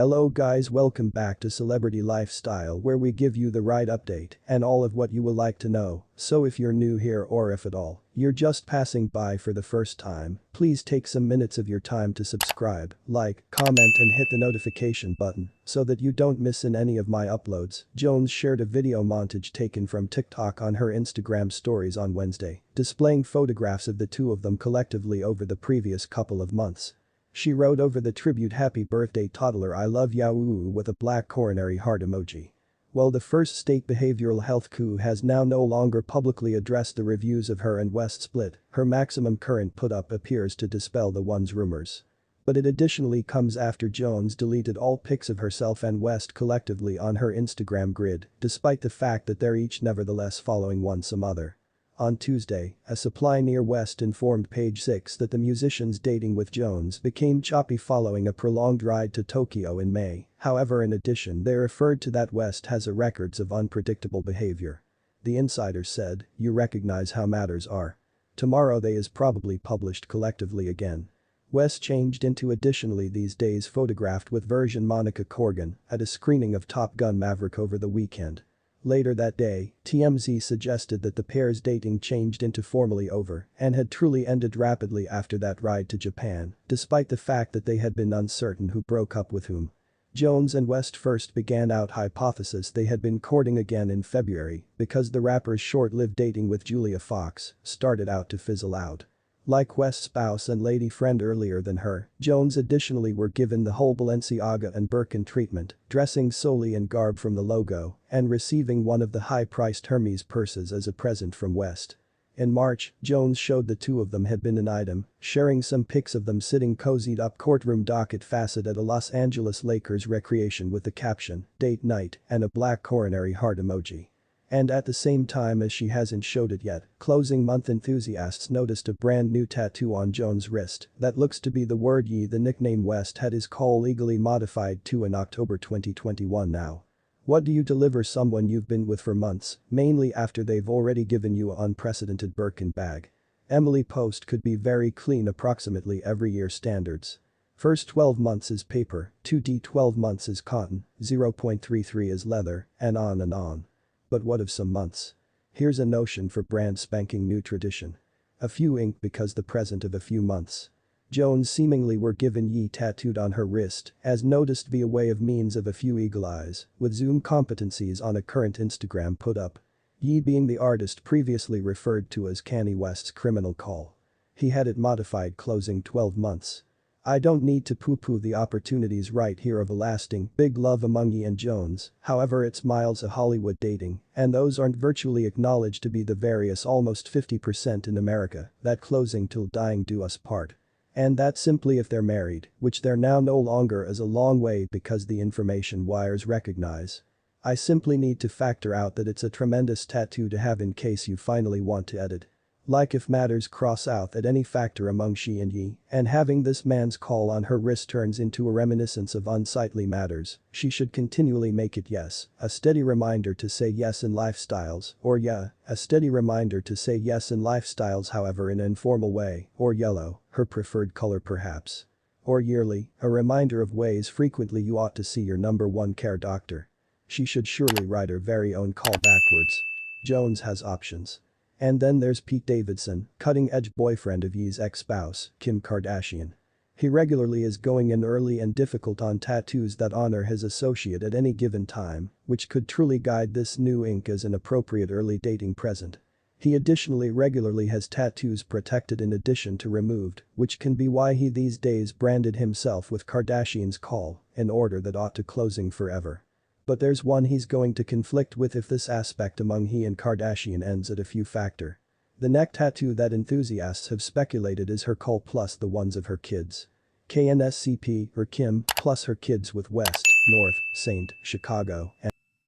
Hello guys, welcome back to Celebrity Lifestyle, where we give you the right update and all of what you will like to know. So if you're new here, or if at all, you're just passing by for the first time, please take some minutes of your time to subscribe, like, comment and hit the notification button so that you don't miss in any of my uploads. Jones shared a video montage taken from TikTok on her Instagram stories on Wednesday, displaying photographs of the two of them collectively over the previous couple of months. She wrote over the tribute "Happy birthday toddler, I love ya" with a black coronary heart emoji. While the first state behavioral health coup has now no longer publicly addressed the reviews of her and West split, her maximum current put-up appears to dispel the one's rumors. But it additionally comes after Jones deleted all pics of herself and West collectively on her Instagram grid, despite the fact that they're each nevertheless following one some other. On Tuesday, a supply near West informed Page 6 that the musician's dating with Jones became choppy following a prolonged ride to Tokyo in May. However, in addition, they referred to that West has a records of unpredictable behavior. The insider said, "You recognize how matters are. Tomorrow they is probably published collectively again." West changed into additionally these days photographed with version Monica Corgan at a screening of Top Gun Maverick over the weekend. Later that day, TMZ suggested that the pair's dating changed into formally over and had truly ended rapidly after that ride to Japan, despite the fact that they had been uncertain who broke up with whom. Jones and West first began out hypothesis they had been courting again in February because the rapper's short-lived dating with Julia Fox started out to fizzle out. Like West's spouse and lady friend earlier than her, Jones additionally were given the whole Balenciaga and Birkin treatment, dressing solely in garb from the logo and receiving one of the high-priced Hermes purses as a present from West. In March, Jones showed the two of them had been an item, sharing some pics of them sitting cozied up courtroom docket facet at a Los Angeles Lakers recreation with the caption, "Date night," and a black coronary heart emoji. And at the same time as she hasn't showed it yet, closing month enthusiasts noticed a brand new tattoo on Jones' wrist that looks to be the word "ye." The nickname West had his call legally modified to in October 2021 now. What do you deliver someone you've been with for months, mainly after they've already given you an unprecedented Birkin bag? Emily Post could be very clean approximately every year standards. First 12 months is paper, 2D 12 months is cotton, 0.33 is leather, and on and on. But what of some months? Here's a notion for brand spanking new tradition. A few ink because the present of a few months. Jones seemingly were given "ye" tattooed on her wrist, as noticed via way of means of a few eagle eyes, with zoom competencies on a current Instagram put up. Ye being the artist previously referred to as Kanye West's criminal call. He had it modified closing 12 months. I don't need to poo-poo the opportunities right here of a lasting, big love among Ye and Jones, however it's miles of Hollywood dating, and those aren't virtually acknowledged to be the various almost 50% in America that closing till dying do us part. And that's simply if they're married, which they're now no longer as a long way because the information wires recognize. I simply need to factor out that it's a tremendous tattoo to have in case you finally want to edit. Like if matters cross out at any factor among she and ye, and having this man's call on her wrist turns into a reminiscence of unsightly matters, she should continually make it yes, a steady reminder to say yes in lifestyles, or yeah, a steady reminder to say yes in lifestyles however in an informal way, or yellow, her preferred color perhaps. Or yearly, a reminder of ways frequently you ought to see your number one care doctor. She should surely write her very own call backwards. Jones has options. And then there's Pete Davidson, cutting-edge boyfriend of Ye's ex-spouse, Kim Kardashian. He regularly is going in early and difficult on tattoos that honor his associate at any given time, which could truly guide this new ink as an appropriate early dating present. He additionally regularly has tattoos protected in addition to removed, which can be why he these days branded himself with Kardashian's call, in order that ought to closing forever. But there's one he's going to conflict with if this aspect among he and Kardashian ends at a few factor. The neck tattoo that enthusiasts have speculated is her call plus the ones of her kids. KNSCP or Kim plus her kids with West, North, St. Chicago, and